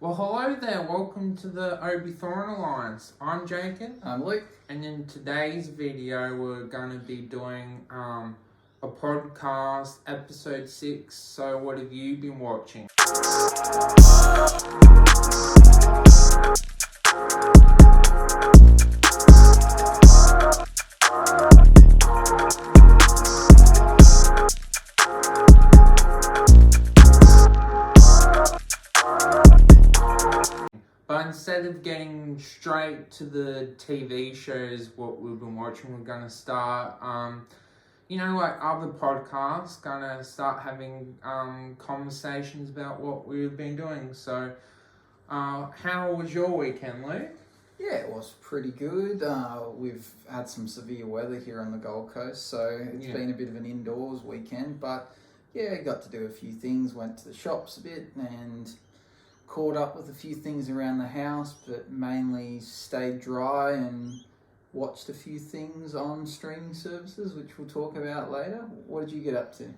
Well, hello there. Welcome to the Obi Thorn Alliance. I'm Jacob, I'm Luke. and in today's video, we're going to be doing a podcast, episode 6. So, what have you been watching? But instead of getting straight to the TV shows, what we've been watching, we're going to start, like other podcasts, going to start having conversations about what we've been doing. So, how was your weekend, Luke? Yeah, it was pretty good. We've had some severe weather here on the Gold Coast, so it's been a bit of an indoors weekend. But yeah, got to do a few things, went to the shops a bit and caught up with a few things around the house, but mainly stayed dry and watched a few things on streaming services, which we'll talk about later. What did you get up to?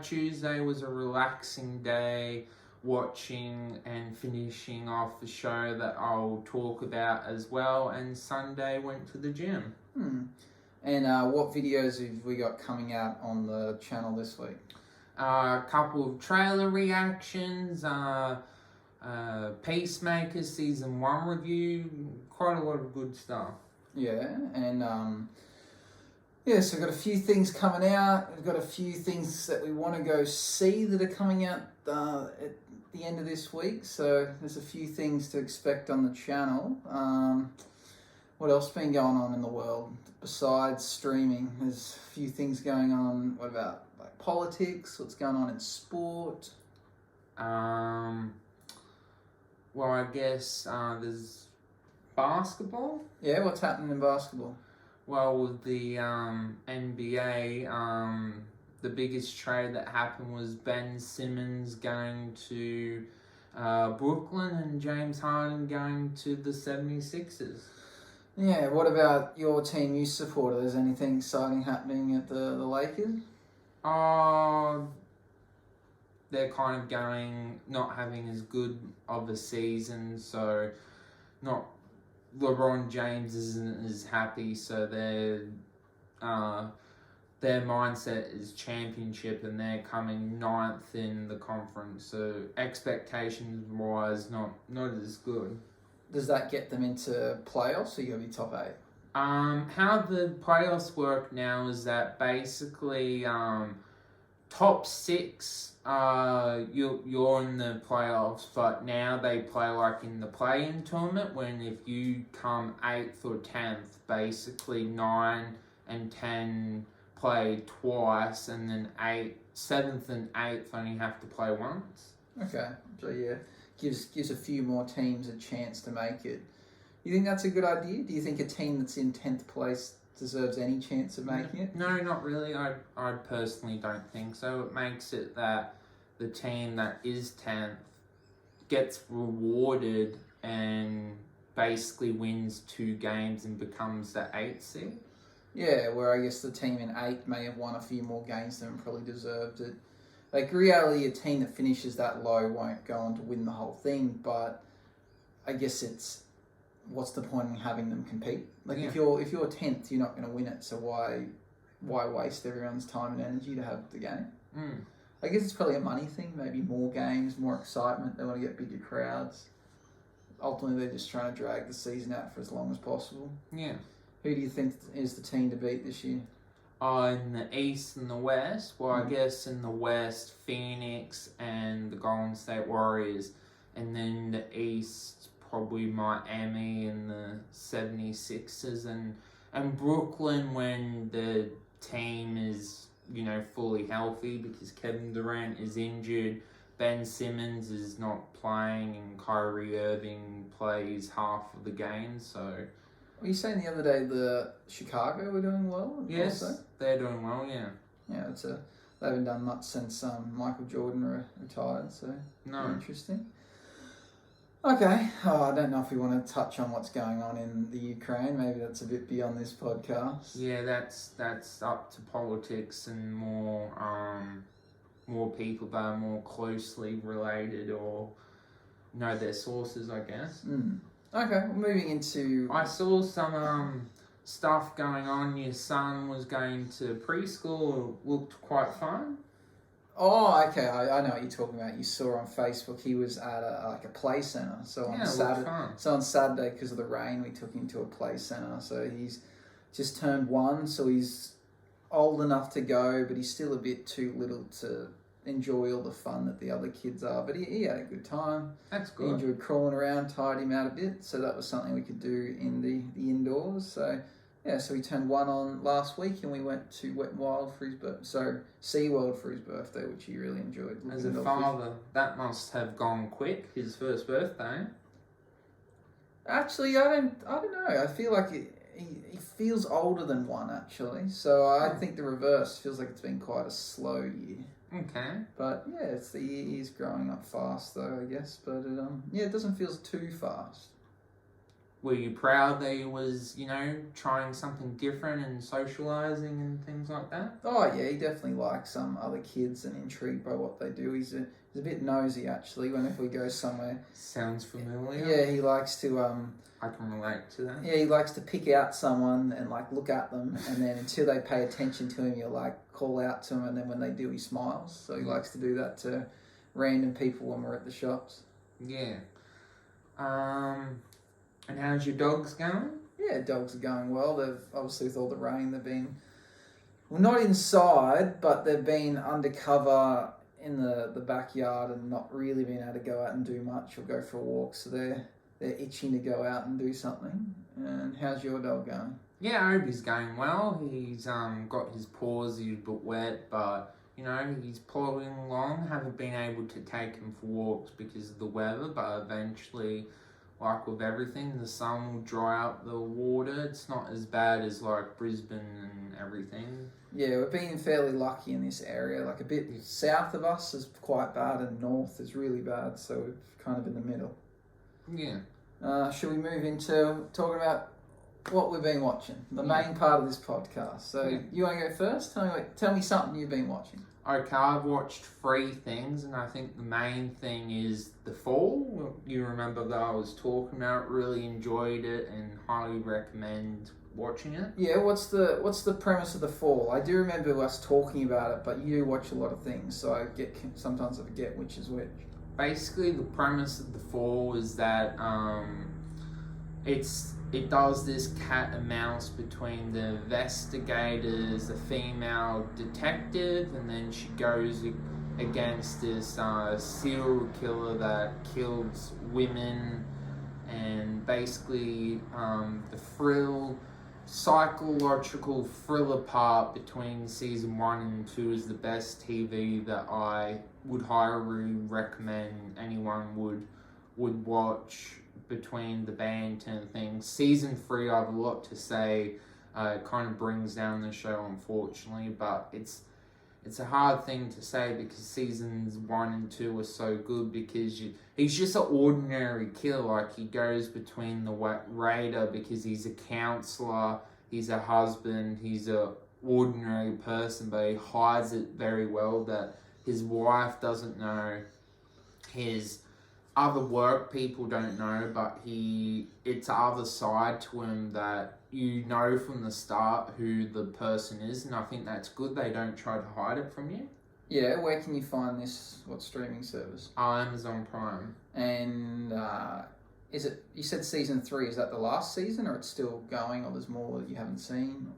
Tuesday was a relaxing day, watching and finishing off the show that I'll talk about as well, and Sunday went to the gym. And what videos have we got coming out on the channel this week? A couple of trailer reactions, Peacemaker Season 1 review, quite a lot of good stuff. Yeah, and so we've got a few things coming out. We've got a few things that we want to go see that are coming out at the end of this week. So there's a few things to expect on the channel. What else been going on in the world besides streaming? There's a few things going on. What about like politics? What's going on in sport? Well, I guess there's basketball. Yeah, what's happening in basketball? Well, with the NBA, the biggest trade that happened was Ben Simmons going to Brooklyn and James Harden going to the 76ers. Yeah, what about your team you support? Is anything exciting happening at the Lakers? They're kind of not having as good of a season, so LeBron James isn't as happy, so their mindset is championship, and they're coming 9th in the conference, so expectations wise not as good. Does that get them into playoffs, or you gotta be top 8? How the playoffs work now is that basically top 6 you're in the playoffs, but now they play like in the play-in tournament, when if you come 8th or 10th, basically 9 and 10 play twice, and then 7th and 8th only have to play once. Okay, so yeah, gives a few more teams a chance to make it. You think that's a good idea? Do you think a team that's in 10th place deserves any chance of making it? No, not really. I personally don't think so. It makes it that the team that is 10th gets rewarded and basically wins 2 games and becomes the 8th seed. Yeah, where I guess the team in 8 may have won a few more games than probably deserved it. Like, reality, a team that finishes that low won't go on to win the whole thing, but I guess it's, what's the point in having them compete? Like, if you're 10th, you're not going to win it, so why waste everyone's time and energy to have the game? I guess it's probably a money thing, maybe more games, more excitement, they want to get bigger crowds. Ultimately, they're just trying to drag the season out for as long as possible. Yeah. Who do you think is the team to beat this year? In the East and the West? Well, I guess in the West, Phoenix and the Golden State Warriors, and then the East, probably Miami and the 76ers, and Brooklyn when the team is, fully healthy, because Kevin Durant is injured, Ben Simmons is not playing, and Kyrie Irving plays half of the game, so... Were you saying the other day the Chicago were doing well? Yes, also? They're doing well, yeah. Yeah, they haven't done much since Michael Jordan retired, so no. Interesting. Okay, I don't know if we want to touch on what's going on in the Ukraine. Maybe that's a bit beyond this podcast. Yeah, that's up to politics and more people that are more closely related or know their sources, I guess. Okay, well, moving into... I saw some stuff going on. Your son was going to preschool. It looked quite fun. Oh, okay. I know what you're talking about. You saw on Facebook he was at a play centre. So on Saturday, because of the rain, we took him to a play centre. So he's just turned 1, so he's old enough to go, but he's still a bit too little to enjoy all the fun that the other kids are. But he had a good time. That's good. He enjoyed crawling around, tired him out a bit. So that was something we could do in the indoors. So yeah, so he turned 1 on last week, and we went to Wet n Wild for his SeaWorld for his birthday, which he really enjoyed. As a father, that must have gone quick. His first birthday. Actually, I don't know. I feel like he feels older than 1 actually. So I think the reverse feels like it's been quite a slow year. Okay. But yeah, he's growing up fast though, I guess. But it doesn't feel too fast. Were you proud that he was, trying something different and socialising and things like that? Oh yeah, he definitely likes some other kids and intrigued by what they do. He's a bit nosy actually. Whenever we go somewhere, sounds familiar. Yeah, he likes to. I can relate to that. Yeah, he likes to pick out someone and look at them, and then until they pay attention to him, you'll call out to him, and then when they do, he smiles. So he likes to do that to random people when we're at the shops. Yeah. And how's your dogs going? Yeah, dogs are going well. They've obviously, with all the rain, they've been not inside, but they've been undercover in the backyard and not really been able to go out and do much or go for a walk. So they're itching to go out and do something. And how's your dog going? Yeah, I hope he's going well. He's got his paws a bit wet, but he's plodding along. Haven't been able to take him for walks because of the weather, but eventually, like with everything, the sun will dry out the water. It's not as bad as Brisbane and everything. Yeah, we've been fairly lucky in this area. A bit south of us is quite bad and north is really bad, so we're kind of in the middle. Yeah. Should we move into talking about what we've been watching? The main part of this podcast. So you want to go first? Tell me something you've been watching. Okay, I've watched 3 things, and I think the main thing is The Fall. You remember that I was talking about, really enjoyed it and highly recommend watching it. Yeah, what's the premise of The Fall? I do remember us talking about it, but you watch a lot of things, so sometimes I forget which is which. Basically, the premise of The Fall is that it does this cat and mouse between the investigators, the female detective, and then she goes against this serial killer that kills women, and basically the psychological thriller part between season 1 and 2 is the best TV that I would highly recommend anyone would watch. Between the band and things. Season 3, I have a lot to say. It kind of brings down the show, unfortunately, but it's a hard thing to say because seasons 1 and 2 are so good because he's just an ordinary killer. He goes between the radar because he's a counsellor, he's a husband, he's a ordinary person, but he hides it very well that his wife doesn't know, his other work people don't know, but it's the other side to him that from the start who the person is, and I think that's good. They don't try to hide it from you. Yeah, where can you find this? What streaming service? Amazon Prime. And is it? You said season 3. Is that the last season, or it's still going, or there's more that you haven't seen?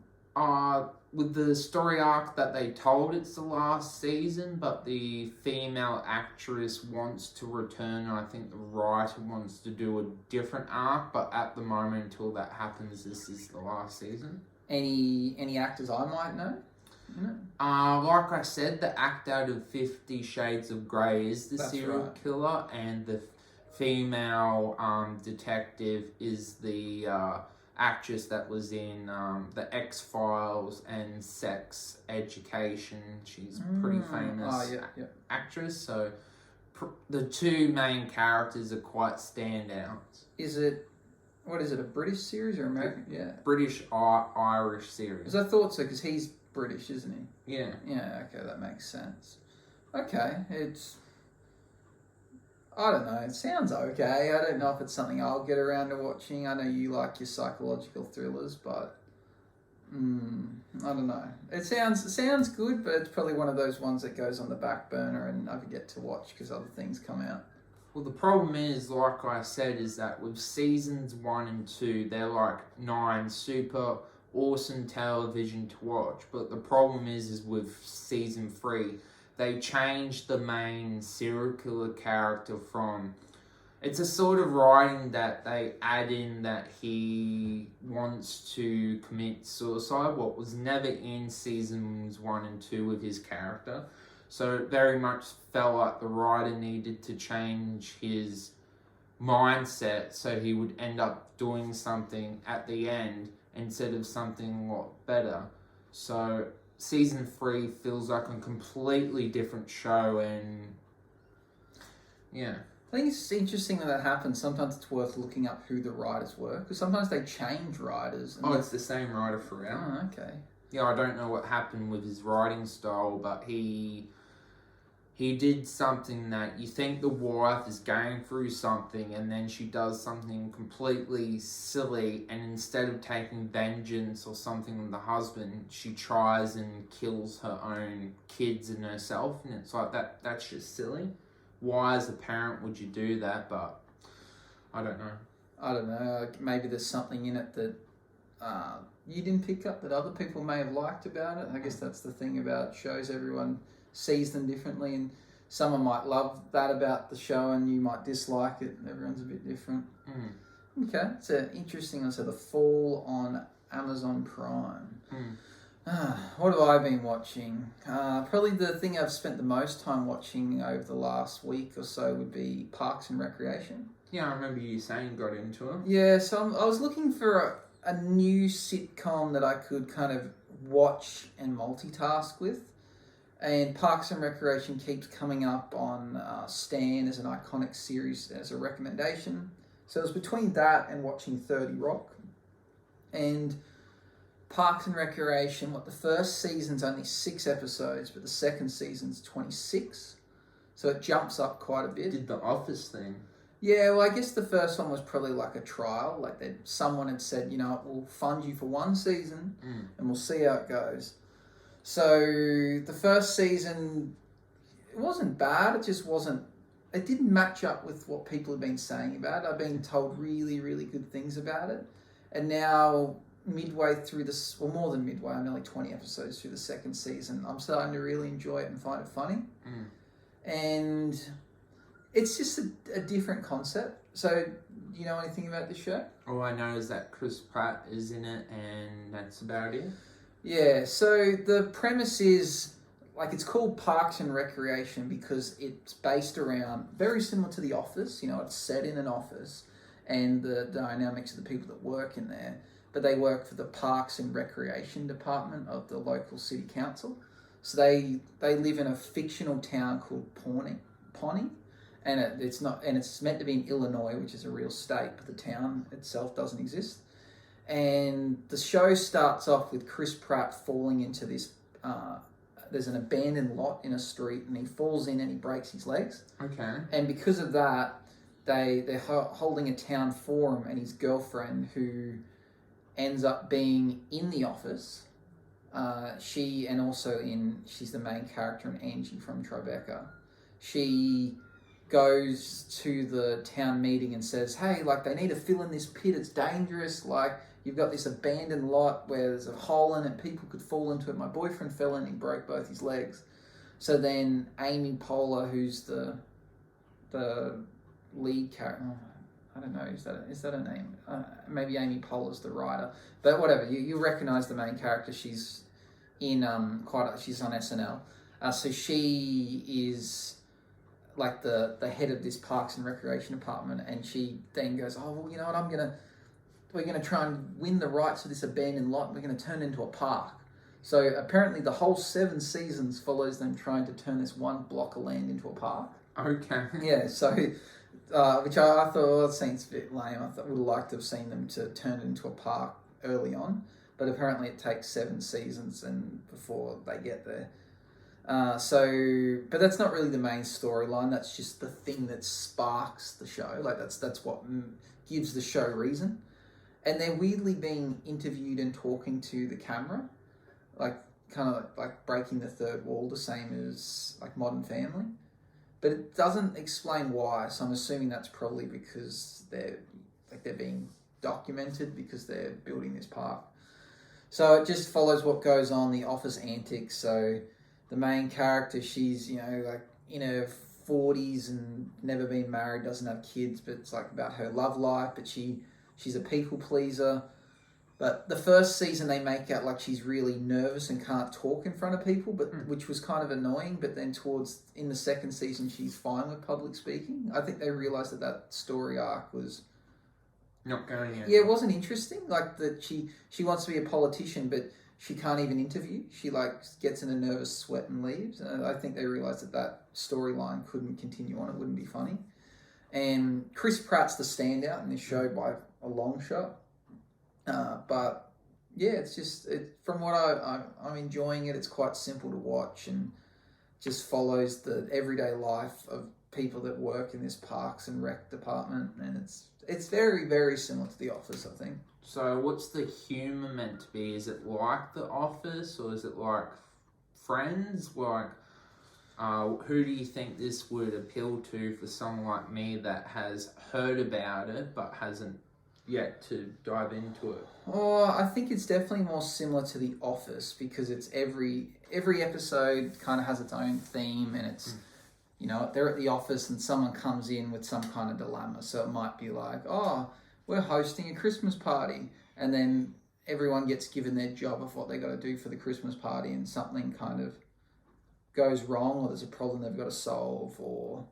With the story arc that they told, it's the last season, but the female actress wants to return, and I think the writer wants to do a different arc, but at the moment, until that happens, this is the last season. Any actors I might know? Like I said, the actor out of 50 Shades of Grey is the serial killer, and the female detective is the actress that was in the X-Files and Sex Education. She's a pretty famous actress, so the 2 main characters are quite standouts. What is it, a British series or American? Yeah. British-Irish series. Because I thought so, because he's British, isn't he? Yeah. Yeah, okay, that makes sense. Okay, I don't know. It sounds okay. I don't know if it's something I'll get around to watching. I know you like your psychological thrillers, but I don't know. It sounds good, but it's probably one of those ones that goes on the back burner and never get to watch because other things come out. Well, the problem is, like I said, is that with seasons 1 and 2, they're like 9 super awesome television to watch. But the problem is with season 3, they changed the main serial killer character from. It's a sort of writing that they add in that he wants to commit suicide, what was never in seasons 1 and 2 with his character. So it very much felt like the writer needed to change his mindset so he would end up doing something at the end instead of something a lot better. So season 3 feels like a completely different show, and yeah. I think it's interesting that happens. Sometimes it's worth looking up who the writers were because sometimes they change writers. Oh, it's the same writer throughout. Oh, okay. Yeah, I don't know what happened with his writing style, but he did something that you think the wife is going through something, and then she does something completely silly, and instead of taking vengeance or something with the husband, she tries and kills her own kids and herself, and it's like that's just silly. Why as a parent would you do that? But I don't know. Maybe there's something in it that you didn't pick up that other people may have liked about it. I guess that's the thing about shows. Everyone sees them differently, and someone might love that about the show and you might dislike it. Everyone's a bit different. Okay, it's interesting. So The Fall on Amazon Prime. What have I been watching? Probably the thing I've spent the most time watching over the last week or so would be Parks and Recreation. Yeah, I remember you saying you got into it. Yeah, so I was looking for a new sitcom that I could kind of watch and multitask with. And Parks and Recreation keeps coming up on Stan as an iconic series as a recommendation. So it was between that and watching 30 Rock. And Parks and Recreation, the first season's only 6 episodes, but the second season's 26. So it jumps up quite a bit. Did the Office thing. Yeah, well, I guess the first one was probably like a trial. Like someone had said, we'll fund you for 1 season and we'll see how it goes. So the first season, it wasn't bad. It just wasn't. It didn't match up with what people have been saying about it. I've been told really, really good things about it. And now, midway through this, or more than midway, I'm only 20 episodes through the second season, I'm starting to really enjoy it and find it funny. And it's just a different concept. So, do you know anything about this show? All I know is that Chris Pratt is in it, and that's about it. Yeah, so the premise is, it's called Parks and Recreation because it's based around, very similar to The Office, it's set in an office, and the dynamics of the people that work in there, but they work for the Parks and Recreation Department of the local city council. So they live in a fictional town called Pawnee, and it's meant to be in Illinois, which is a real state, but the town itself doesn't exist. And the show starts off with Chris Pratt falling into this. There's an abandoned lot in a street, and he falls in and he breaks his legs. Okay. And because of that, they're holding a town forum, and his girlfriend, who ends up being in the office, she's the main character in Angie from Tribeca. She goes to the town meeting and says, hey, they need to fill in this pit, it's dangerous, you've got this abandoned lot where there's a hole in it, people could fall into it, my boyfriend fell in and he broke both his legs. So then Amy Poehler, who's the lead character, I don't know, is that her name? Maybe Amy Poehler's the writer, but whatever, you recognise the main character, she's in she's on SNL, so she is the head of this Parks and Recreation department, and she then goes, oh, well, you know what, we're going to try and win the rights to this abandoned lot, and we're going to turn it into a park. So apparently the whole 7 seasons follows them trying to turn this one block of land into a park. Okay. Yeah, so, which I thought, that seems a bit lame. I would have liked to have seen them to turn it into a park early on, but apparently it takes 7 seasons and before they get there. But that's not really the main storyline. That's just the thing that sparks the show. Like that's what gives the show reason. And they're weirdly being interviewed and talking to the camera, like kind of like breaking the third wall, the same as like Modern Family. But it doesn't explain why. So I'm assuming that's probably because they're being documented because they're building this park. So it just follows what goes on, the office antics. So the main character, she's, like in her 40s and never been married, doesn't have kids, but it's like about her love life, but she's a people pleaser. But the first season they make out like she's really nervous and can't talk in front of people, which was kind of annoying. But then in the second season, she's fine with public speaking. I think they realised that story arc was not going anywhere. Yeah, it wasn't interesting. Like that she wants to be a politician, but she can't even interview. She gets in a nervous sweat and leaves. And I think they realised that storyline couldn't continue on. It wouldn't be funny. And Chris Pratt's the standout in this show by a long shot. But yeah, it's just from what I'm enjoying it. It's quite simple to watch and just follows the everyday life of people that work in this parks and rec department, and it's very, very similar to The Office, I think. So what's the humour meant to be? Is it like The Office, or is it like Friends? Like, who do you think this would appeal to for someone like me that has heard about it but hasn't yet to dive into it? Oh, I think it's definitely more similar to The Office because it's every episode kind of has its own theme, and it's they're at the office and someone comes in with some kind of dilemma. So it might be like, oh, we're hosting a Christmas party, and then everyone gets given their job of what they got to do for the Christmas party, and something kind of goes wrong, or there's a problem they've got to solve, or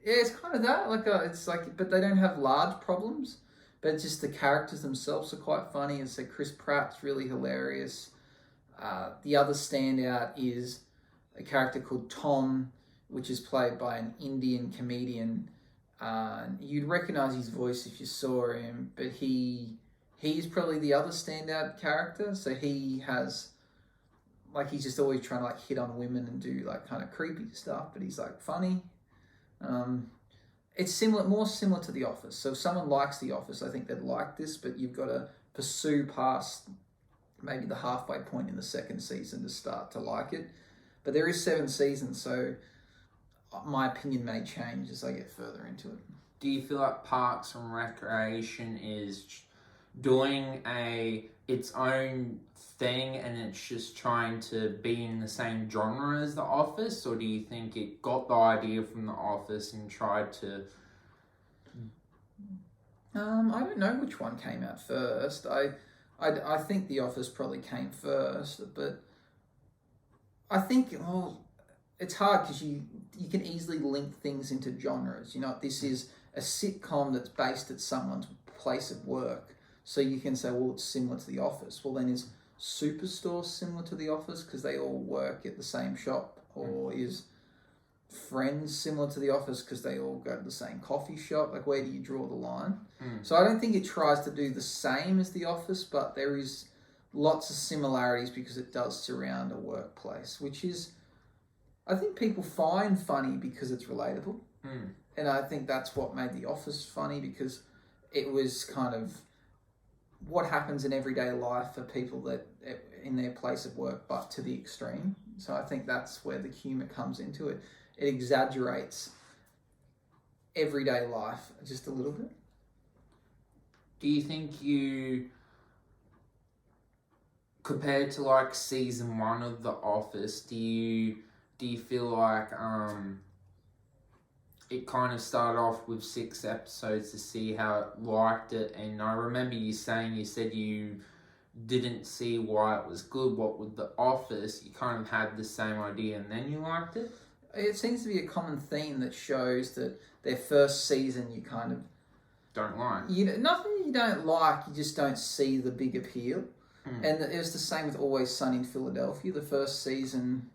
it's kind of that. But they don't have large problems. But just the characters themselves are quite funny. And so Chris Pratt's really hilarious. The other standout is a character called Tom, which is played by an Indian comedian. You'd recognise his voice if you saw him, but he's probably the other standout character. So he has, he's just always trying to hit on women and do kind of creepy stuff, but he's funny. It's more similar to The Office. So if someone likes The Office, I think they'd like this, but you've got to pursue past maybe the halfway point in the second season to start to like it. But there is 7 seasons, so my opinion may change as I get further into it. Do you feel like Parks and Recreation is doing its own thing and it's just trying to be in the same genre as The Office, or do you think it got the idea from The Office and tried to... I don't know which one came out first. I think The Office probably came first, but I think it's hard because you can easily link things into genres. This is a sitcom that's based at someone's place of work, so you can say, well, it's similar to The Office. Well, then is Superstore similar to The Office because they all work at the same shop, or is Friends similar to The Office because they all go to the same coffee shop? Where do you draw the line? So I don't think it tries to do the same as The Office, but there is lots of similarities because it does surround a workplace, which is, I think people find funny because it's relatable. And I think that's what made The Office funny, because it was kind of what happens in everyday life for people that in their place of work, but to the extreme. So I think that's where the humour comes into it. It exaggerates everyday life just a little bit. Do you think compared to season 1 of The Office, do you feel like it kind of started off with 6 episodes to see how it liked it? And I remember you said you didn't see why it was good. What with The Office, you kind of had the same idea and then you liked it? It seems to be a common theme that shows that their first season you kind of don't like. Nothing you don't like, you just don't see the big appeal. And it was the same with Always Sunny in Philadelphia. The first season,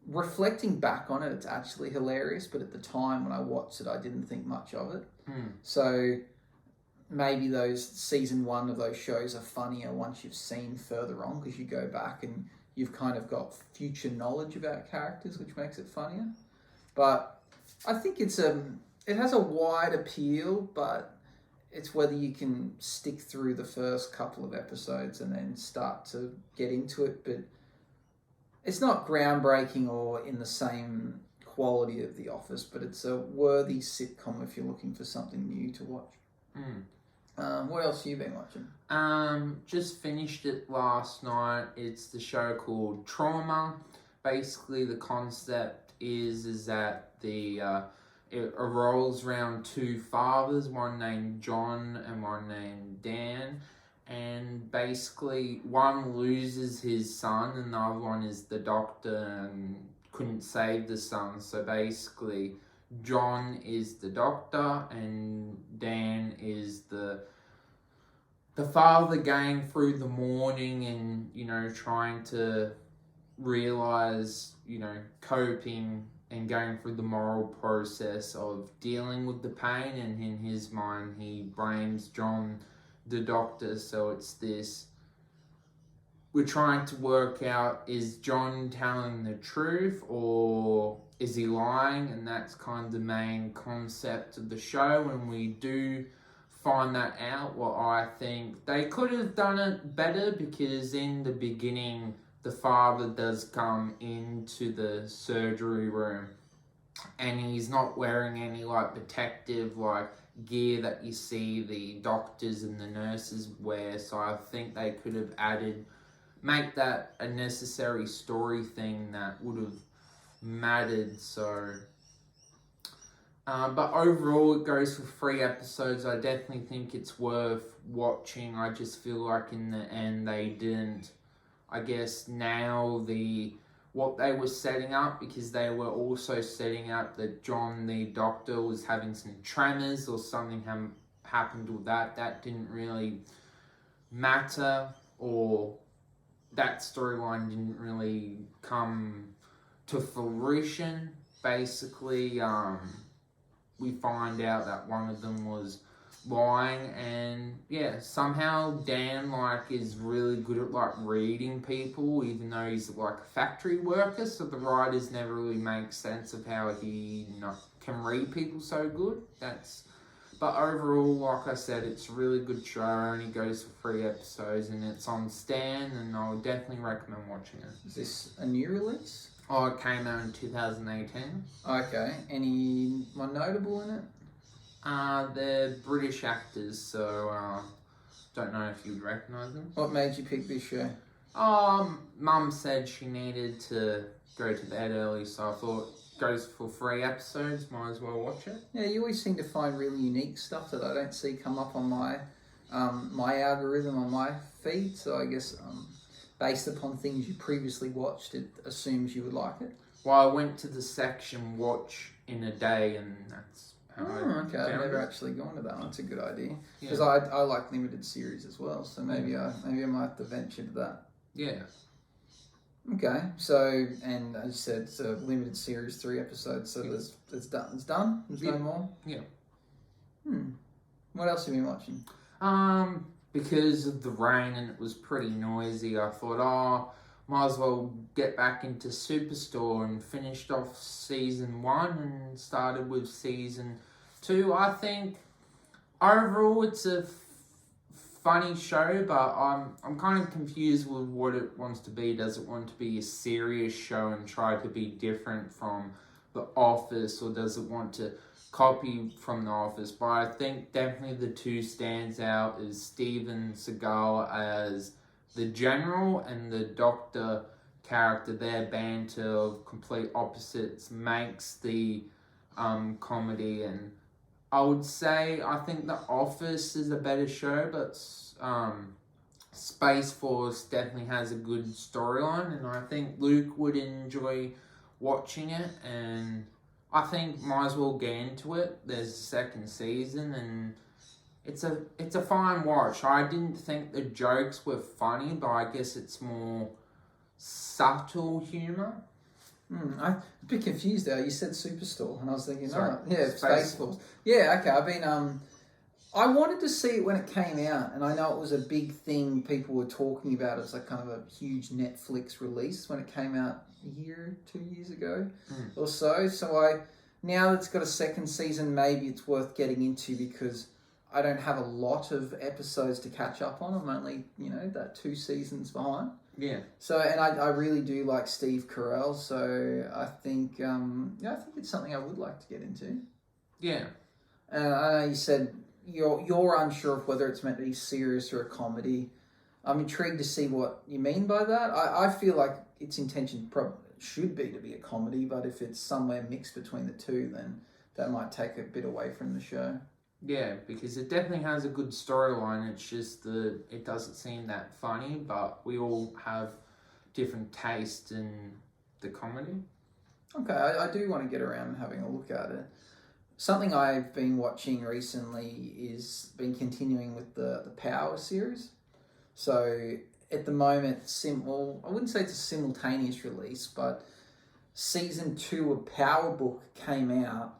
reflecting back on it, it's actually hilarious, but at the time when I watched it, I didn't think much of it. So maybe those season 1 of those shows are funnier once you've seen further on, because you go back and you've kind of got future knowledge about characters, which makes it funnier. But I think it has a wide appeal, but it's whether you can stick through the first couple of episodes and then start to get into it. But it's not groundbreaking or in the same quality of The Office, but it's a worthy sitcom if you're looking for something new to watch. What else have you been watching? Just finished it last night. It's the show called Trauma. Basically, the concept is that it rolls around two fathers, one named John and one named Dan. And basically, one loses his son and the other one is the doctor and couldn't save the son. So basically, John is the doctor and Dan is the father going through the morning and, trying to realize, coping and going through the moral process of dealing with the pain. And in his mind, he blames John, the doctor. So it's this, we're trying to work out, is John telling the truth or is he lying? And that's kind of the main concept of the show. When we do find that out, well, I think they could have done it better, because in the beginning, the father does come into the surgery room and he's not wearing any protective gear that you see the doctors and the nurses wear. So I think they could have make that a necessary story thing that would have mattered. So but overall, it goes for 3 episodes. I definitely think it's worth watching. I just feel like in the end they didn't, I guess, nail what they were setting up, because they were also setting up that John, the doctor, was having some tremors or something happened with that. That didn't really matter, or that storyline didn't really come to fruition. Basically, we find out that one of them was lying, and somehow Dan is really good at reading people, even though he's a factory worker. So the writers never really make sense of how he can read people so good. But overall, like I said, it's a really good show. It only goes for 3 episodes, and it's on Stan, and I would definitely recommend watching it. Is this a new release? Oh, it came out in 2018. Okay. Anyone notable in it? They're British actors, so don't know if you'd recognise them. What made you pick this show? Mum said she needed to go to bed early, so I thought, goes for 3 episodes, might as well watch it. Yeah, you always seem to find really unique stuff that I don't see come up on my algorithm on my feed. So I guess based upon things you previously watched, it assumes you would like it. Well, I went to the section watch in a day, and that's how okay. I've never actually gone to that one. It's a good idea, because Yeah. I like limited series as well. So maybe I might have to venture to that. Yeah. Okay, so, and as you said, it's a limited series, 3 episodes, so it's done. It's done? There's no more? Yeah. What else have you been watching? Because of the rain and it was pretty noisy, I thought, might as well get back into Superstore, and finished off season 1 and started with season 2. I think overall it's a funny show, but I'm kind of confused with what it wants to be. Does it want to be a serious show and try to be different from The Office, or does it want to copy from The Office? But I think definitely the two stands out is Steven Seagal as the general and the doctor character. Their banter of complete opposites makes the comedy. And I would say I think The Office is a better show, but Space Force definitely has a good storyline, and I think Luke would enjoy watching it, and I think might as well get into it. There's a 2nd season, and it's a fine watch. I didn't think the jokes were funny, but I guess it's more subtle humour. I'm a bit confused there. You said Superstore, and I was thinking, Sorry, Space Force. Yeah, okay. I've been I wanted to see it when it came out, and I know it was a big thing people were talking about. It was like kind of a huge Netflix release when it came out a year, 2 years ago or so. So now that it's got a second season, maybe it's worth getting into because I don't have a lot of episodes to catch up on. I'm only, that 2 seasons behind. Yeah. So, and I really do like Steve Carell, so I think, I think it's something I would like to get into. Yeah. I know you said you're unsure of whether it's meant to be serious or a comedy. I'm intrigued to see what you mean by that. I feel like its intention probably should be to be a comedy, but if it's somewhere mixed between the two, then that might take a bit away from the show. Yeah, because it definitely has a good storyline. It's just it doesn't seem that funny, but we all have different taste in the comedy. Okay, I do want to get around and having a look at it. Something I've been watching recently is been continuing with the Power series. So at the moment, I wouldn't say it's a simultaneous release, but season 2 of Power Book came out,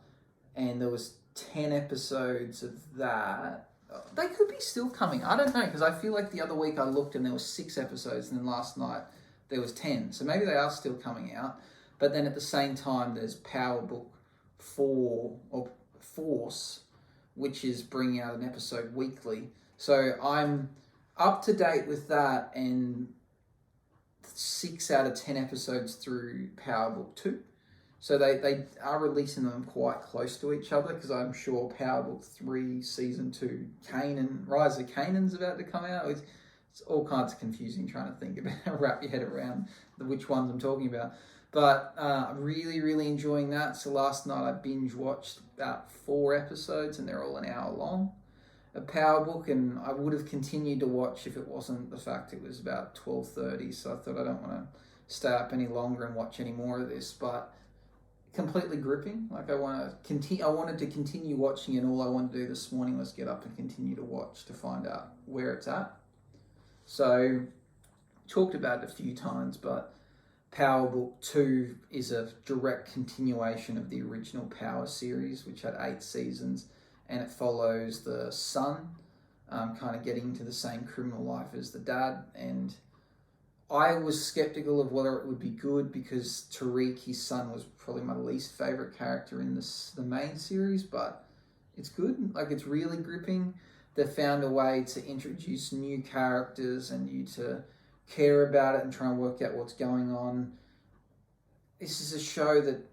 and there was 10 episodes of that. They could be still coming. I don't know, because I feel like the other week I looked and there was 6 episodes, and then last night there was 10. So maybe they are still coming out. But then at the same time, there's Power Book 4 or Force, which is bringing out an episode weekly. So I'm up to date with that, and 6 out of 10 episodes through Power Book 2. So they are releasing them quite close to each other, because I'm sure Power Book 3 Season 2 Rise of Kanan's about to come out. It's all kinds of confusing trying to think about, wrap your head around which ones I'm talking about. But I'm really, really enjoying that. So last night I binge watched about 4 episodes, and they're all an hour long. A Power Book, and I would have continued to watch if it wasn't the fact it was about 12:30. So I thought I don't want to stay up any longer and watch any more of this. But completely gripping. Like I wanted to continue watching, and all I wanted to do this morning was get up and continue to watch to find out where it's at. So talked about it a few times, but Power Book 2 is a direct continuation of the original Power series, which had 8 seasons, and it follows the son kind of getting into the same criminal life as the dad. And I was skeptical of whether it would be good, because Tariq, his son, was probably my least favourite character in the main series, but it's good. Like, it's really gripping. They found a way to introduce new characters and you to care about it and try and work out what's going on. This is a show that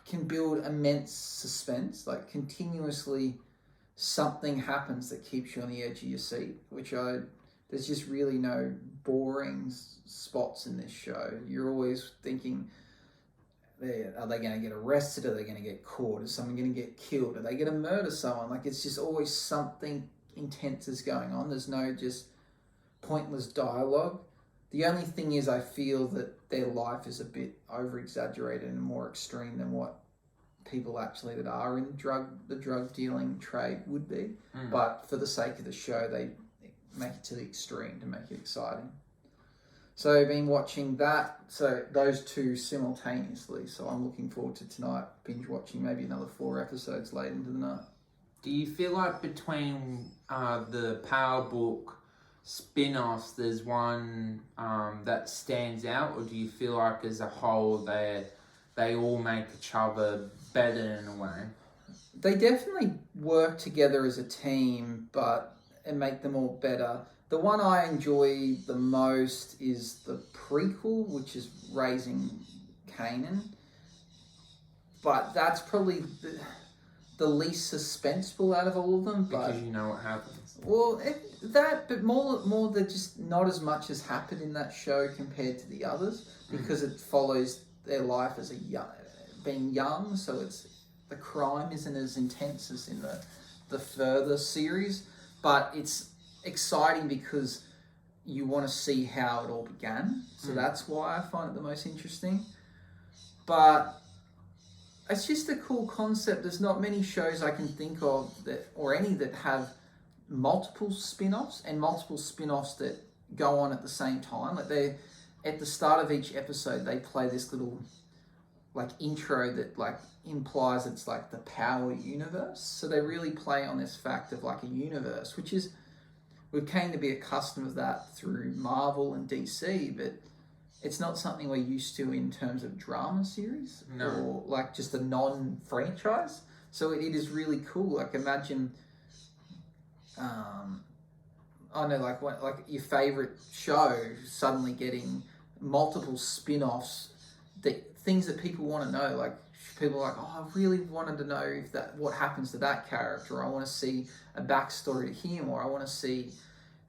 can build immense suspense. Like, continuously something happens that keeps you on the edge of your seat, there's just really no boring spots in this show. You're always thinking, are they going to get arrested? Are they going to get caught? Is someone going to get killed? Are they going to murder someone? Like, it's just always something intense is going on. There's no just pointless dialogue. The only thing is, I feel that their life is a bit over-exaggerated and more extreme than what people actually that are in the drug dealing trade would be. But for the sake of the show, they make it to the extreme to make it exciting. So I've been watching that, so those 2 simultaneously. So I'm looking forward to tonight binge watching maybe another 4 episodes late into the night. Do you feel like between the Power Book spin-offs, there's one that stands out, or do you feel like as a whole they all make each other better in a way? They definitely work together as a team, and make them all better. The one I enjoy the most is the prequel, which is Raising Kanan. But that's probably the least suspenseful out of all of them. Because you know what happens. Well, but more that just not as much has happened in that show compared to the others, because it follows their life as being young, so the crime isn't as intense as in the further series. But it's exciting because you want to see how it all began. So that's why I find it the most interesting. But it's just a cool concept. There's not many shows I can think of that have multiple spin-offs that go on at the same time. Like, they at the start of each episode, they play this little like intro that like implies it's like the power universe. So they really play on this fact of like a universe, which is we've came to be accustomed to that through Marvel and DC, but it's not something we're used to in terms of drama series or like just a non-franchise. So it is really cool. Like imagine, I know like what like your favorite show suddenly getting multiple spin-offs, that things that people want to know. Like people are like, oh, I really wanted to know if that what happens to that character. Or I want to see a backstory to him, or I want to see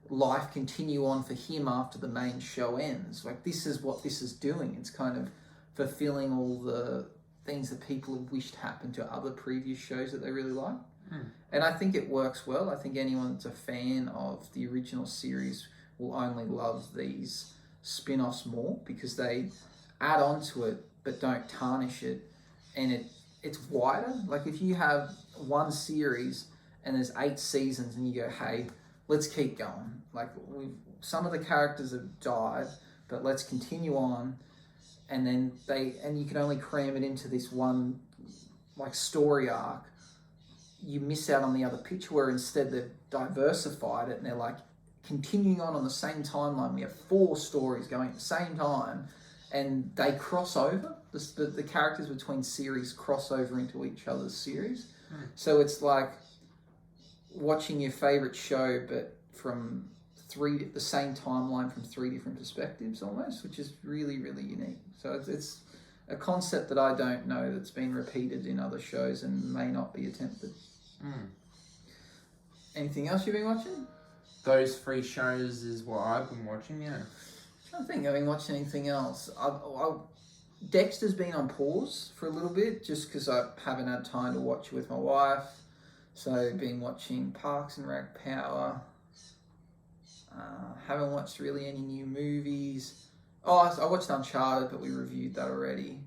life continue on for him after the main show ends. Like this is what this is doing. It's kind of fulfilling all the things that people have wished happened to other previous shows that they really like. And I think it works well. I think anyone that's a fan of the original series will only love these spin-offs more because they add on to it but don't tarnish it, and it's wider. Like if you have one series and there's 8 seasons and you go, hey, let's keep going. Like some of the characters have died, but let's continue on. And then you can only cram it into this one like story arc. You miss out on the other picture, where instead they've diversified it and they're like continuing on the same timeline. We have 4 stories going at the same time, and they cross over. The characters between series cross over into each other's series. So it's like watching your favorite show, but from the same timeline from 3 different perspectives almost, which is really, really unique. So it's a concept that I don't know that's been repeated in other shows and may not be attempted. Anything else you've been watching? Those 3 shows is what I've been watching, yeah. I don't think I've been watching anything else. Dexter's been on pause for a little bit just because I haven't had time to watch it with my wife. So I've been watching Parks and Rec Power. Haven't watched really any new movies. Oh, I watched Uncharted, but we reviewed that already.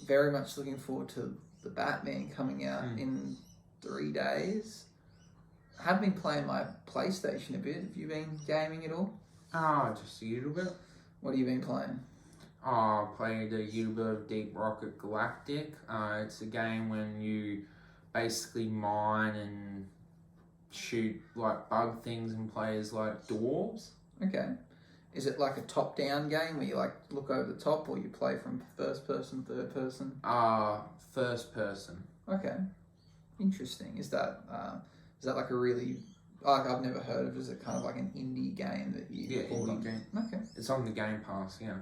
Very much looking forward to the Batman coming out in 3 days. I have been playing my PlayStation a bit. Have you been gaming at all? Just a little bit. What have you been playing? I played a little bit of Deep Rocket Galactic. It's a game when you basically mine and shoot like bug things and play as like dwarves. Okay. Is it like a top-down game where you like look over the top, or you play from first person, third person? First person. Okay. Interesting. Is that like a really like I've never heard of? Is it kind of like an indie game that you indie game? Okay. It's on the Game Pass, yeah.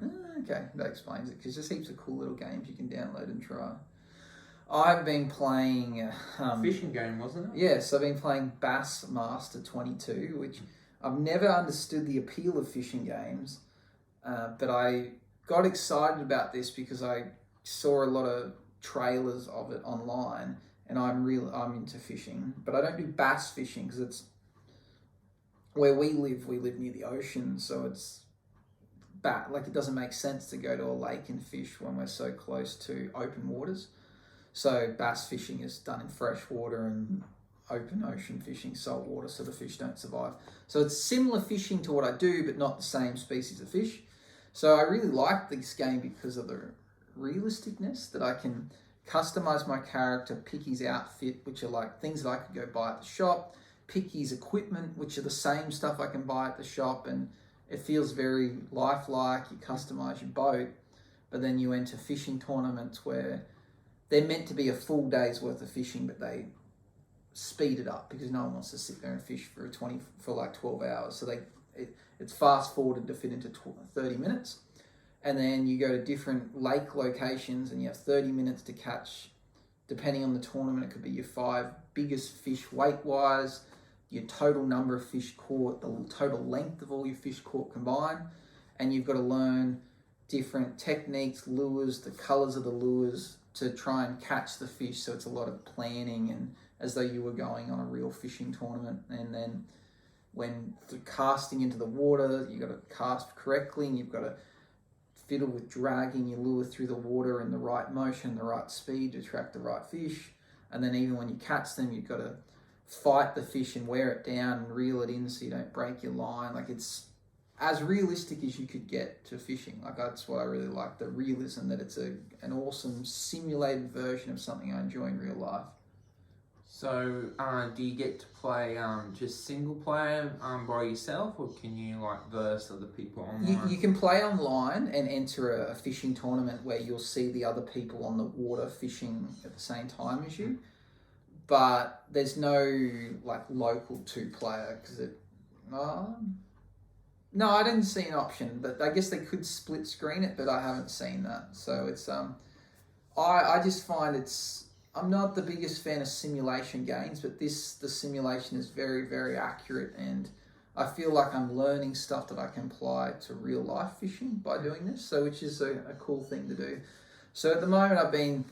Okay, that explains it, because there's heaps of cool little games you can download and try. I've been playing fishing game, wasn't it? Yes, I've been playing Bassmaster 22, which I've never understood the appeal of fishing games, but I got excited about this because I saw a lot of trailers of it online, and I'm into fishing, but I don't do bass fishing because it's where we live near the ocean, so it's it doesn't make sense to go to a lake and fish when we're so close to open waters. So bass fishing is done in fresh water, and open ocean fishing salt water, so the fish don't survive. So it's similar fishing to what I do, but not the same species of fish. So I really like this game because of the realisticness, that I can customize my character, pick his outfit, which are like things that I could go buy at the shop, pick his equipment, which are the same stuff I can buy at the shop, and it feels very lifelike. You customize your boat, but then you enter fishing tournaments where they're meant to be a full day's worth of fishing, but they speed it up because no one wants to sit there and fish for like 12 hours. So it's fast forwarded to fit into 30 minutes. And then you go to different lake locations and you have 30 minutes to catch, depending on the tournament, it could be your 5 biggest fish weight-wise, your total number of fish caught, the total length of all your fish caught combined, and you've got to learn different techniques, lures, the colours of the lures to try and catch the fish. So it's a lot of planning, and as though you were going on a real fishing tournament. And then when casting into the water, you've got to cast correctly, and you've got to fiddle with dragging your lure through the water in the right motion, the right speed to attract the right fish. And then even when you catch them, you've got to fight the fish and wear it down and reel it in so you don't break your line. Like, it's as realistic as you could get to fishing. Like that's what I really like, the realism that it's an awesome simulated version of something I enjoy in real life. So, do you get to play just single player by yourself, or can you like verse other people online? You can play online and enter a fishing tournament where you'll see the other people on the water fishing at the same time as you, but there's no like local 2-player because it. No, I didn't see an option, but I guess they could split screen it, but I haven't seen that. So it's I just find I'm not the biggest fan of simulation games, but the simulation is very, very accurate, and I feel like I'm learning stuff that I can apply to real life fishing by doing this, so which is a cool thing to do. So at the moment I've been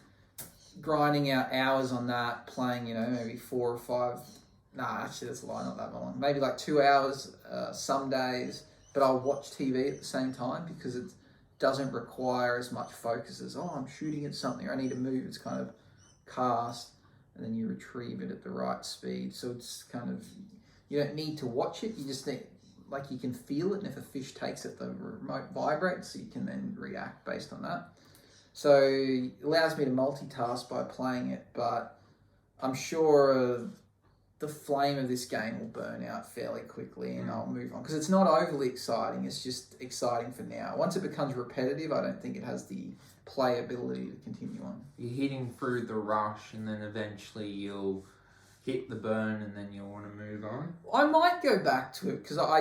grinding out hours on that, playing, maybe 4 or 5, actually that's a lie, not that long, maybe like 2 hours some days, but I'll watch TV at the same time because it doesn't require as much focus as, I'm shooting at something or I need to move. It's kind of cast and then you retrieve it at the right speed. So it's kind of, you don't need to watch it. You just need, like you can feel it. And if a fish takes it, the remote vibrates, so you can then react based on that. So it allows me to multitask by playing it, but I'm sure the flame of this game will burn out fairly quickly and I'll move on. Because it's not overly exciting, it's just exciting for now. Once it becomes repetitive, I don't think it has the playability to continue on. You're hitting through the rush and then eventually you'll hit the burn and then you'll want to move on. I might go back to it because I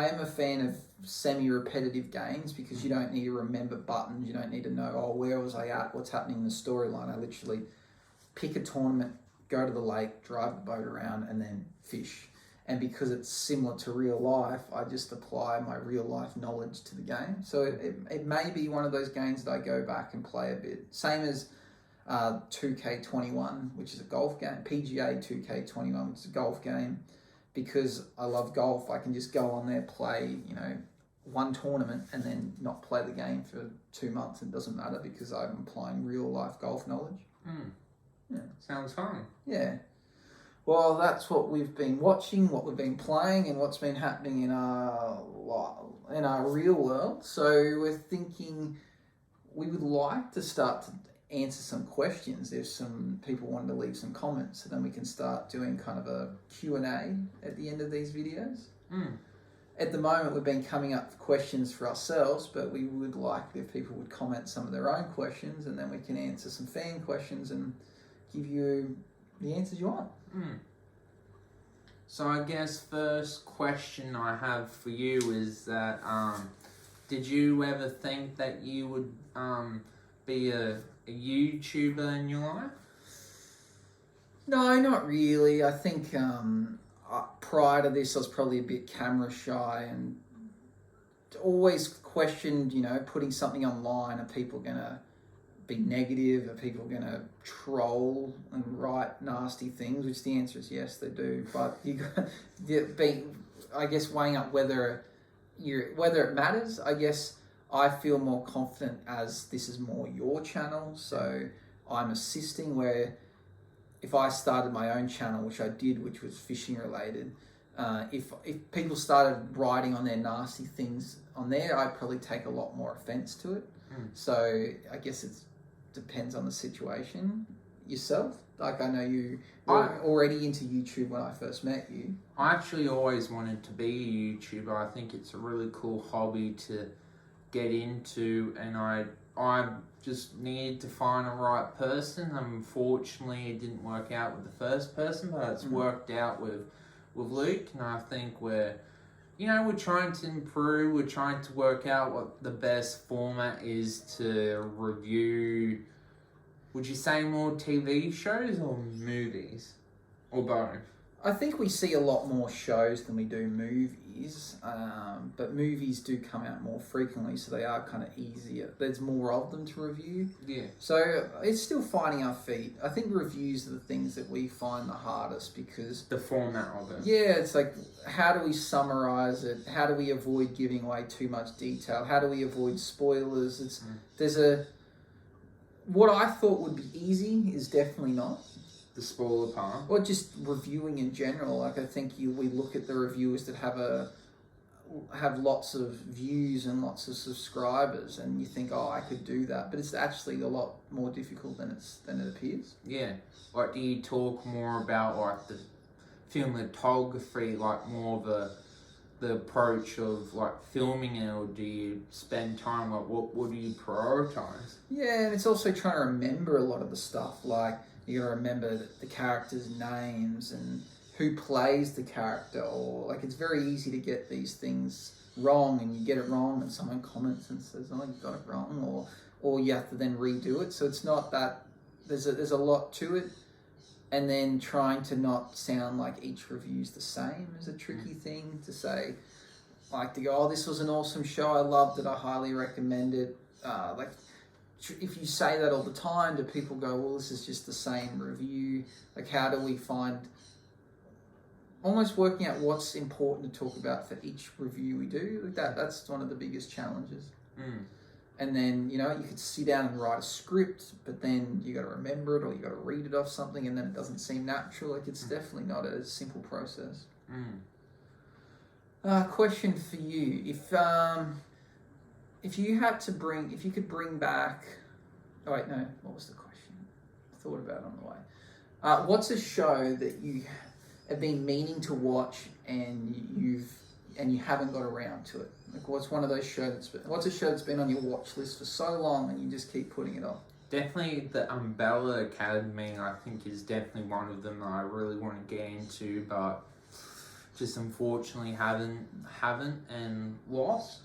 am a fan of semi-repetitive games because you don't need to remember buttons, you don't need to know, where was I at, what's happening in the storyline. I literally pick a tournament, go to the lake, drive the boat around, and then fish. And because it's similar to real life, I just apply my real life knowledge to the game. So it may be one of those games that I go back and play a bit. Same as 2K21, which is a golf game. PGA 2K21, which is a golf game. Because I love golf, I can just go on there, play, one tournament, and then not play the game for 2 months. It doesn't matter because I'm applying real life golf knowledge. Yeah. Sounds fun. Yeah. Well, that's what we've been watching, what we've been playing, and what's been happening in our real world. So we're thinking we would like to start to answer some questions if some people wanted to leave some comments, and then we can start doing kind of a Q&A at the end of these videos. At the moment, we've been coming up with questions for ourselves, but we would like if people would comment some of their own questions, and then we can answer some fan questions and give you the answers you want. So I guess first question I have for you is that did you ever think that you would be a YouTuber in your life? No, not really. I think prior to this I was probably a bit camera shy and always questioned, putting something online, are people going to be negative? Are people going to troll and write nasty things? Which the answer is yes, they do. But you got I guess weighing up whether it matters. I guess I feel more confident as this is more your channel, so I'm assisting. Where if I started my own channel, which I did, which was fishing related, if people started writing on their nasty things on there, I'd probably take a lot more offense to it. So I guess it depends on the situation. Yourself? Like I know you were already into YouTube when I first met you. I actually always wanted to be a YouTuber. I think it's a really cool hobby to get into, and I just needed to find the right person. Unfortunately, it didn't work out with the first person, but it's worked out with Luke, and I think we're trying to improve. We're trying to work out what the best format is to review. Would you say more TV shows or movies? Or both? I think we see a lot more shows than we do movies, but movies do come out more frequently, so they are kind of easier. There's more of them to review. Yeah. So it's still finding our feet. I think reviews are the things that we find the hardest because... The format of it. Yeah, it's like, how do we summarize it? How do we avoid giving away too much detail? How do we avoid spoilers? What I thought would be easy is definitely not. The spoiler part. Or just reviewing in general. Like I think we look at the reviewers that have a have lots of views and lots of subscribers, and you think, oh, I could do that, but it's actually a lot more difficult than it appears. Yeah. Like, do you talk more about like the cinematography, like more of the approach of like filming it, or do you spend time like what do you prioritize? Yeah, and it's also trying to remember a lot of the stuff. Like, you got to remember the characters' names and who plays the character, or like it's very easy to get these things wrong, and you get it wrong and someone comments and says, oh, you got it wrong, or you have to then redo it. So it's not that there's a lot to it, and then trying to not sound like each review's the same is a tricky thing to say. Like, to go, oh, this was an awesome show, I loved it, I highly recommend it. If you say that all the time, do people go, well, this is just the same review? Like, how do we find, almost working out what's important to talk about for each review we do? Like that's one of the biggest challenges. And then, you could sit down and write a script, but then you got to remember it, or you got to read it off something, and then it doesn't seem natural. Like, it's definitely not a simple process. Question for you: if you could bring back, oh wait, no, what was the question? I thought about it on the way. What's a show that you have been meaning to watch and you haven't got around to it? Like, what's one of those shows what's a show that's been on your watch list for so long and you just keep putting it off? Definitely the Umbrella Academy, I think, is definitely one of them that I really want to get into, but just unfortunately haven't and lost.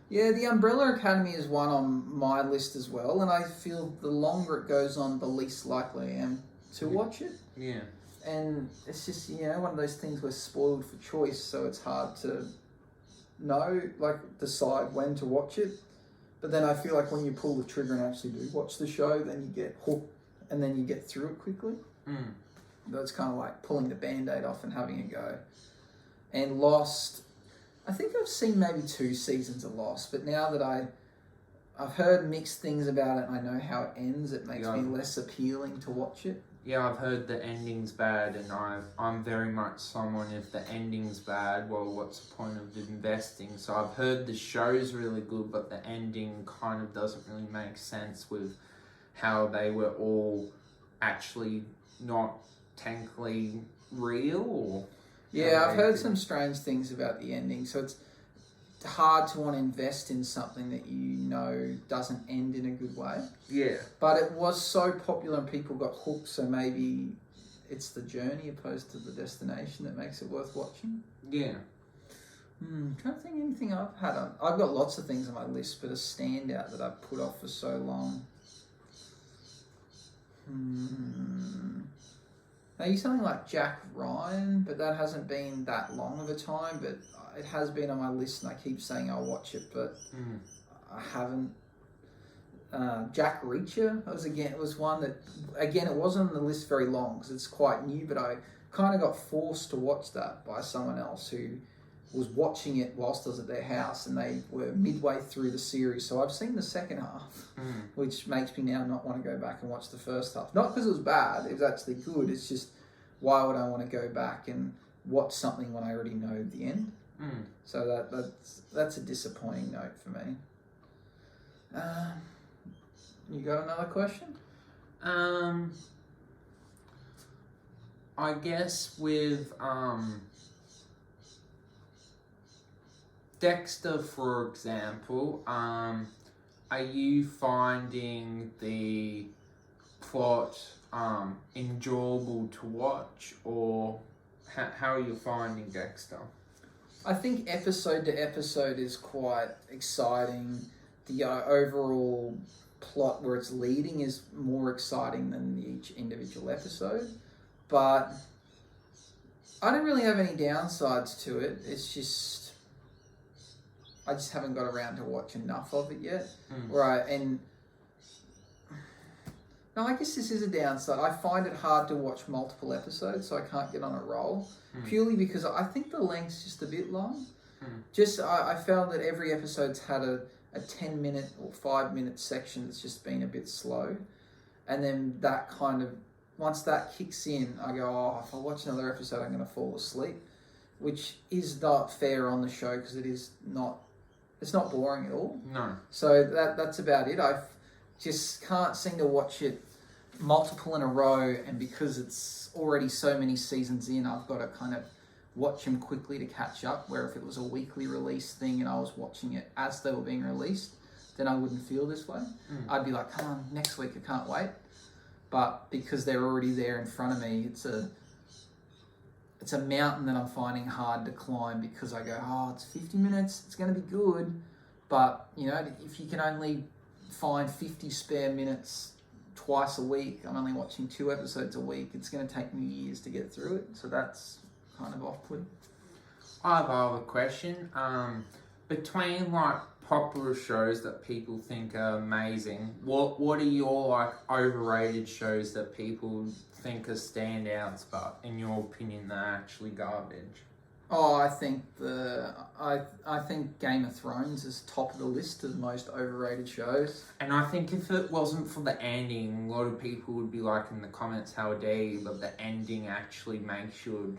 Yeah, the Umbrella Academy is one on my list as well, and I feel the longer it goes on, the least likely I am to watch it. Yeah. And it's just, one of those things we're spoiled for choice, so it's hard to decide when to watch it. But then I feel like when you pull the trigger and actually do watch the show, then you get hooked, and then you get through it quickly. That's kind of like pulling the Band-Aid off and having a go. And Lost, I think I've seen maybe 2 seasons of Lost, but now that I've heard mixed things about it and I know how it ends, it makes me less appealing to watch it. Yeah, I've heard the ending's bad, and I'm very much someone, if the ending's bad, well, what's the point of investing? So I've heard the show's really good, but the ending kind of doesn't really make sense with how they were all actually not technically real, or... Yeah, I've heard some strange things about the ending, so it's hard to want to invest in something that doesn't end in a good way. Yeah. But it was so popular and people got hooked, so maybe it's the journey opposed to the destination that makes it worth watching. Yeah. Trying to think anything I've had on. I've got lots of things on my list, but a standout that I've put off for so long. Maybe something like Jack Ryan, but that hasn't been that long of a time, but it has been on my list and I keep saying I'll watch it, but I haven't. Jack Reacher was one that, again, it wasn't on the list very long because it's quite new, but I kind of got forced to watch that by someone else who was watching it whilst I was at their house, and they were midway through the series, so I've seen the second half, which makes me now not want to go back and watch the first half. Not because it was bad, it was actually good, it's just, why would I want to go back and watch something when I already know the end? So that's a disappointing note for me. You got another question? I guess with Dexter, for example, are you finding the plot enjoyable to watch, or how are you finding Dexter? I think episode to episode is quite exciting. The overall plot where it's leading is more exciting than each individual episode, but I don't really have any downsides to it. It's just I just haven't got around to watch enough of it yet. Right, and no, I guess this is a downside. I find it hard to watch multiple episodes, so I can't get on a roll, purely because I think the length's just a bit long. I found that every episode's had a 10-minute or 5-minute section that's just been a bit slow, and then that kind of, once that kicks in, I go, oh, if I watch another episode, I'm going to fall asleep. which is not fair on the show because it's not boring at all. No. So that's about it. I just can't seem to watch it multiple in a row, and because it's already so many seasons in, I've got to kind of watch them quickly to catch up, where if it was a weekly release thing and I was watching it as they were being released, then I wouldn't feel this way. I'd be like, come on, next week, I can't wait. But because they're already there in front of me, it's a mountain that I'm finding hard to climb, because I go, oh, it's 50 minutes, it's going to be good. But, you know, if you can only find 50 spare minutes twice a week, I'm only watching 2 episodes a week, it's going to take me years to get through it. So that's kind of off-putting. I have another question. Between like popular shows that people think are amazing, what are your like overrated shows that people think are standouts, but in your opinion they're actually garbage? Oh, I think I think Game of Thrones is top of the list of the most overrated shows. And I think if it wasn't for the ending, a lot of people would be like in the comments, how dare you, but the ending actually makes you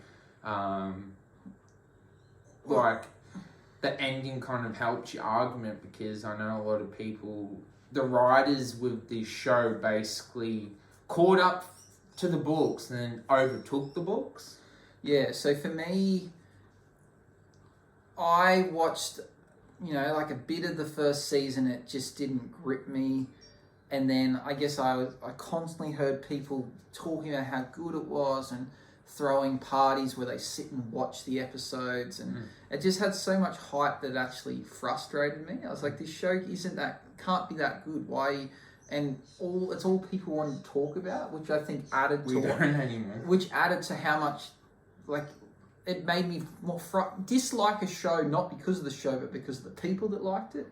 like the ending kind of helps your argument, because I know a lot of people, the writers with this show basically caught up to the books and then overtook the books. Yeah, so for me, I watched, you know, like a bit of the first season, it just didn't grip me. And then I guess I constantly heard people talking about how good it was and throwing parties where they sit and watch the episodes, and it just had so much hype that it actually frustrated me. I was like, this show can't be that good. Why? And it's all people want to talk about, which I think added to how much, like, it made me more dislike a show, not because of the show, but because of the people that liked it.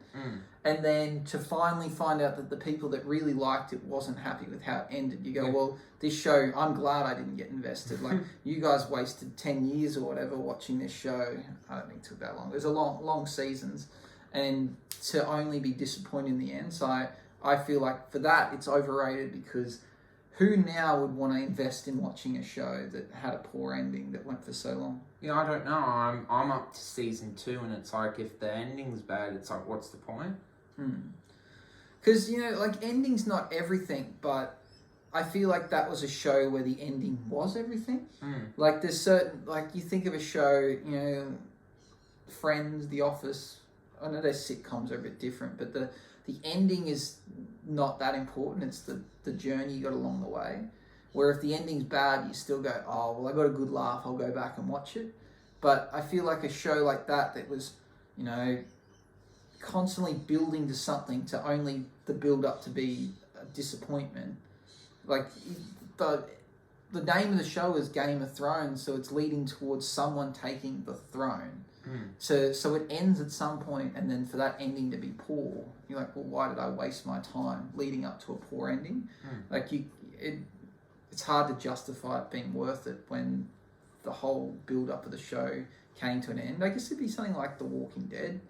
And then to finally find out that the people that really liked it wasn't happy with how it ended, you go, well, this show, I'm glad I didn't get invested. Like, you guys wasted 10 years or whatever watching this show. I don't think it took that long. It was a long seasons, and to only be disappointed in the end. So I feel like for that, it's overrated, because who now would want to invest in watching a show that had a poor ending that went for so long? Yeah, I don't know. I'm up to season 2, and it's like, if the ending's bad, it's like, what's the point? Because, you know, like, ending's not everything, but I feel like that was a show where the ending was everything. Like, there's certain, like, you think of a show, you know, Friends, The Office, I know their sitcoms are a bit different, but the ending is not that important. It's the journey you got along the way. Where if the ending's bad, you still go, oh, well, I got a good laugh, I'll go back and watch it. But I feel like a show like that was, you know, constantly building to something, to only the build up to be a disappointment. Like, the name of the show is Game of Thrones, so it's leading towards someone taking the throne. So it ends at some point, and then for that ending to be poor, you're like, well, why did I waste my time leading up to a poor ending? Like, it's hard to justify it being worth it when the whole build up of the show came to an end. I guess it'd be something like The Walking Dead.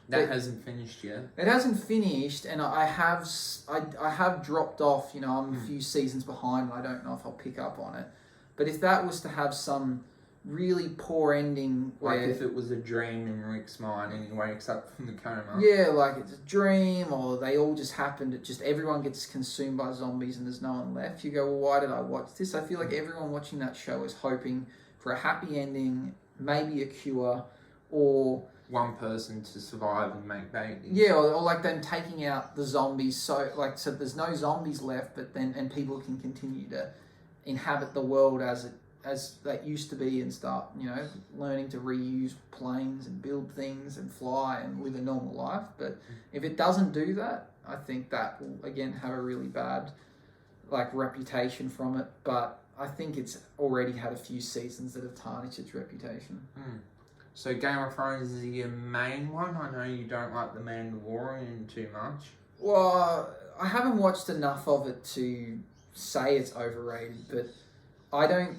That hasn't finished yet. It hasn't finished, and I have dropped off. You know, I'm a few seasons behind, and I don't know if I'll pick up on it. But if that was to have some really poor ending, like if it was a dream in Rick's mind and he wakes up from the coma. Yeah, like it's a dream, or they all just happened. It just, everyone gets consumed by zombies and there's no one left. You go, well, why did I watch this? I feel like everyone watching that show is hoping for a happy ending, maybe a cure, or one person to survive and make babies. Yeah, or like them taking out the zombies, so there's no zombies left, but then people can continue to inhabit the world as that used to be, and start, you know, learning to reuse planes and build things and fly and live a normal life. But if it doesn't do that, I think that will again have a really bad reputation from it. But I think it's already had a few seasons that have tarnished its reputation. So Game of Thrones is your main one? I know you don't like The Mandalorian too much. Well, I haven't watched enough of it to say it's overrated, but I don't...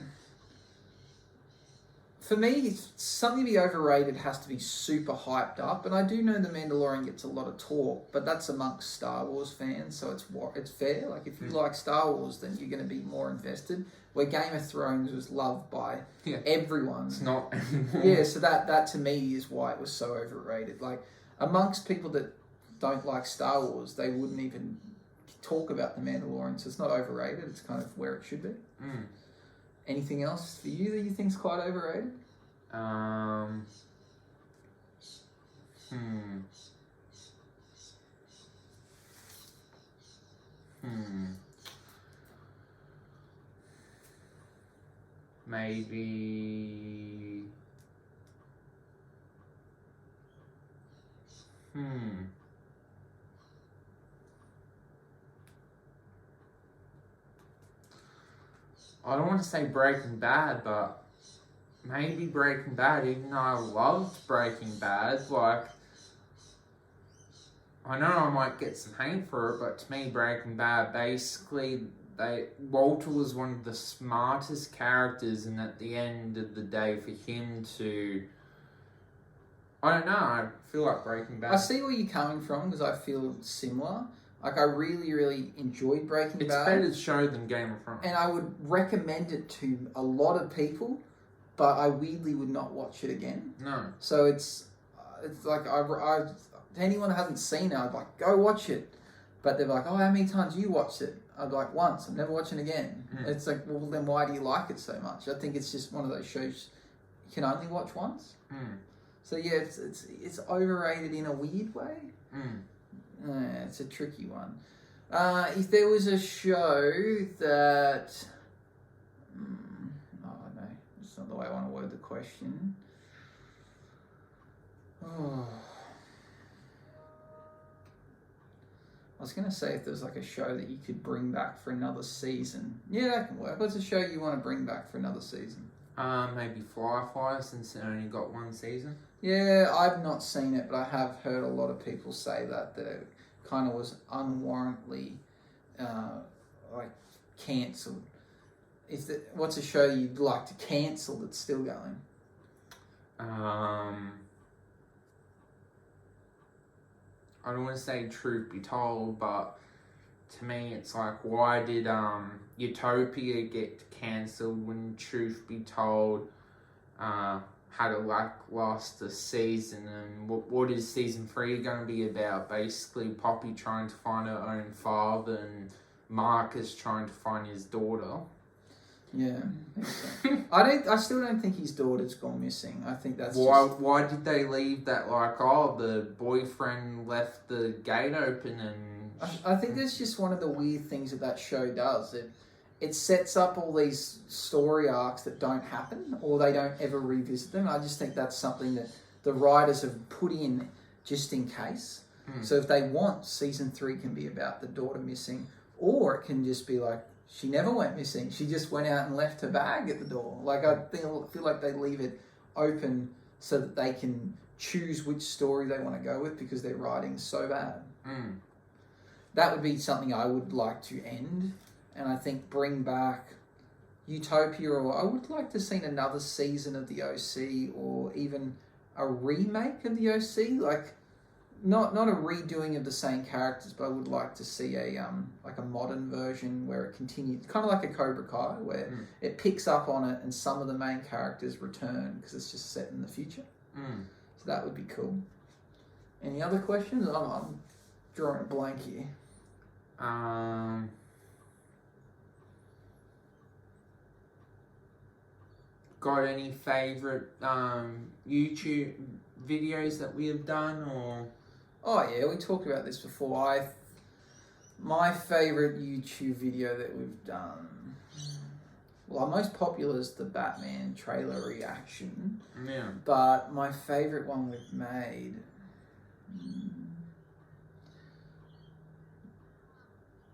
For me, something to be overrated has to be super hyped up, and I do know The Mandalorian gets a lot of talk, but that's amongst Star Wars fans, so it's fair. Like, if you like Star Wars, then you're going to be more invested. where Game of Thrones was loved by everyone. It's not anymore. Yeah, so that to me is why it was so overrated. Like, amongst people that don't like Star Wars, they wouldn't even talk about The Mandalorian, so it's not overrated. It's kind of where it should be. Anything else for you that you think's quite overrated? Maybe. I don't want to say Breaking Bad, but maybe Breaking Bad, even though I loved Breaking Bad, like, I know I might get some hate for it, but to me, Breaking Bad, basically, Walter was one of the smartest characters, and at the end of the day, for him to, I don't know, I feel like Breaking Bad. I see where you're coming from, because I feel similar. Like, I really, really enjoyed Breaking Bad. It's a better show than Game of Thrones. And I would recommend it to a lot of people, but I weirdly would not watch it again. No. So it's like, I anyone who hasn't seen it, I'd like, go watch it. But they're like, oh, how many times you watched it? I'd be like, once. I'm never watching it again. It's like, well, then why do you like it so much? I think it's just one of those shows you can only watch once. So yeah, it's overrated in a weird way. It's a tricky one. If there was a show that... oh, no. It's not the way I want to word the question. Oh. I was going to say if there's like a show that you could bring back for another season. Yeah, that can work. What's a show you want to bring back for another season? Maybe Firefly, since it only got one season. Yeah, I've not seen it, but I have heard a lot of people say that it kind of was unwarrantedly like cancelled. What's a show you'd like to cancel that's still going? I don't want to say truth be told, but to me it's like, why did Utopia get cancelled when truth be told had a lackluster season, and what is season 3 going to be about? Basically Poppy trying to find her own father and Marcus trying to find his daughter. Yeah, I think so. I still don't think his daughter's gone missing. I think that's why did they leave that, like, oh, the boyfriend left the gate open? And I think that's just one of the weird things that show does. It sets up all these story arcs that don't happen, or they don't ever revisit them. I just think that's something that the writers have put in just in case. So if they want, season 3 can be about the daughter missing, or it can just be like, she never went missing. She just went out and left her bag at the door. Like, I feel like they leave it open so that they can choose which story they want to go with, because their writing's so bad. That would be something I would like to end. And I think bring back Utopia, or I would like to see another season of the OC, or even a remake of the OC. Like, not a redoing of the same characters, but I would like to see a modern version where it continues, kind of like a Cobra Kai, where it picks up on it and some of the main characters return because it's just set in the future. So that would be cool. Any other questions? I'm drawing a blank here. Got any favourite YouTube videos that we have done, or? Oh yeah, we talked about this before. My favourite YouTube video that we've done, well, our most popular is the Batman trailer reaction. Yeah. But my favourite one we've made,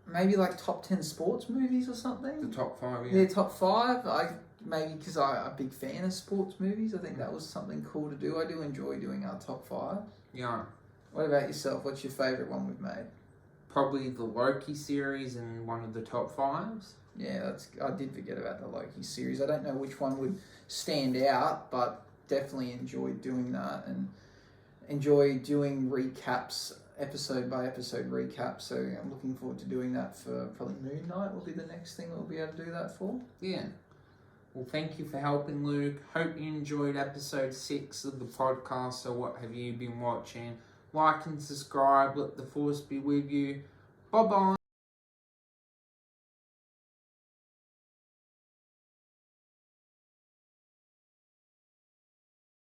maybe like top 10 sports movies or something. The top 5, yeah. Yeah, top 5. Maybe because I'm a big fan of sports movies. I think that was something cool to do. I do enjoy doing our top 5. Yeah. What about yourself? What's your favourite one we've made? Probably the Loki series and one of the top 5s. Yeah, I did forget about the Loki series. I don't know which one would stand out, but definitely enjoyed doing that, and enjoy doing recaps episode by episode recap. So I'm looking forward to doing that for probably Moon Knight will be the next thing we'll be able to do that for. Yeah. Well, thank you for helping, Luke. Hope you enjoyed episode 6 of the podcast, or what have you been watching. Like and subscribe. Let the force be with you. Bye-bye.